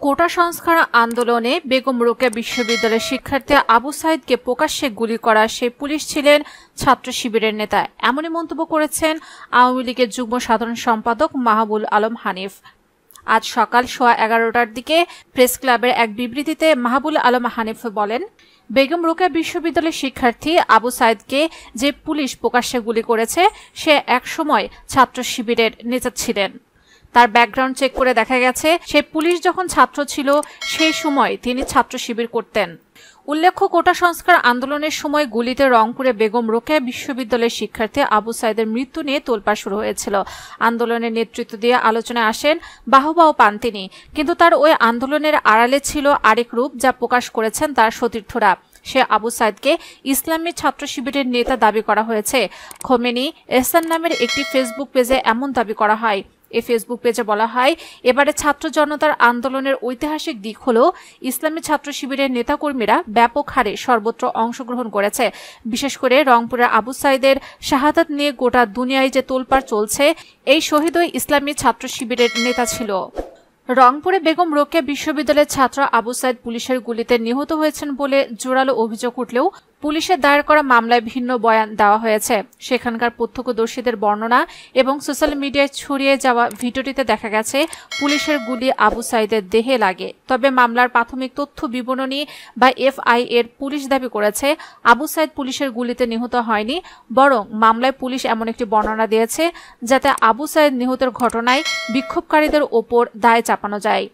কোটা সংস্কার আন্দোলনে বেগম রোকেয়া বিশ্ববিদ্যালয়ের শিক্ষার্থী আবু সাইদকে প্রকাশ্যে গুলি করা সেই পুলিশ ছিলেন ছাত্র শিবিরের নেতা, এমনই মন্তব্য করেছেন আওয়ামী লীগের যুগ্ম সাধারণ সম্পাদক মাহবুবুল আলম হানিফ। আজ সকাল 11:15টার দিকে প্রেস ক্লাবের এক বিবৃতিতে মাহবুবুল আলম হানিফ বলেন, বেগম রোকেয়া বিশ্ববিদ্যালয়ের শিক্ষার্থী আবু সাইদকে যে পুলিশ প্রকাশ্যে গুলি করেছে সে একসময় ছাত্র শিবিরের নেতা ছিলেন। তার ব্যাকগ্রাউন্ড চেক করে দেখা গেছে সে পুলিশ যখন ছাত্র ছিল সেই সময় তিনি ছাত্র শিবির করতেন। উল্লেখ্য, কোটা সংস্কার আন্দোলনের সময় গুলিতে রংপুরে বেগম রোকেয়া বিশ্ববিদ্যালয়ের শিক্ষার্থী আবু সাইদের মৃত্যু নিয়ে তোলপাড় শুরু হয়েছিল। আন্দোলনের নেতৃত্ব দিয়ে আলোচনায় আসেন, বাহবাও পান তিনি, কিন্তু তার ওই আন্দোলনের আড়ালে ছিল আরেক রূপ যা প্রকাশ করেছেন তার সতীর্থরা। সে আবু সাইদকে ইসলামী ছাত্র শিবিরের নেতা দাবি করা হয়েছে। খোমেনি এহসান নামের একটি ফেসবুক পেজে এমন দাবি করা হয়। এই ফেসবুক পেজে বলা হয়, এবারে ছাত্র জনতার আন্দোলনের ঐতিহাসিক দিক হল ইসলামী ছাত্র শিবিরের নেতাকর্মীরা ব্যাপক হারে সর্বত্র অংশগ্রহণ করেছে। বিশেষ করে রংপুরের আবু সাইদের শাহাদাত নিয়ে গোটা দুনিয়ায় যে তোলপাড় চলছে, এই শহীদই ইসলামী ছাত্র শিবিরের নেতা ছিল। রংপুরে বেগম রোকেয়া বিশ্ববিদ্যালয়ের ছাত্র আবু সাইদ পুলিশের গুলিতে নিহত হয়েছেন বলে জোরালো অভিযোগ উঠলেও পুলিশের দায়ের করা মামলায় ভিন্ন বয়ান দেওয়া হয়েছে। সেখানকার প্রত্যক্ষদর্শীদের বর্ণনা এবং সোশ্যাল মিডিয়ায় ছড়িয়ে যাওয়া ভিডিওটিতে দেখা গেছে পুলিশের গুলি আবু সাইদের দেহে লাগে। তবে মামলার প্রাথমিক তথ্য বিবরণী বা এফআইএর পুলিশ দাবি করেছে আবু সাইদ পুলিশের গুলিতে নিহত হয়নি, বরং মামলায় পুলিশ এমন একটি বর্ণনা দিয়েছে যাতে আবু সাইদ নিহতের ঘটনায় বিক্ষোভকারীদের ওপর দায় চাপানো যায়।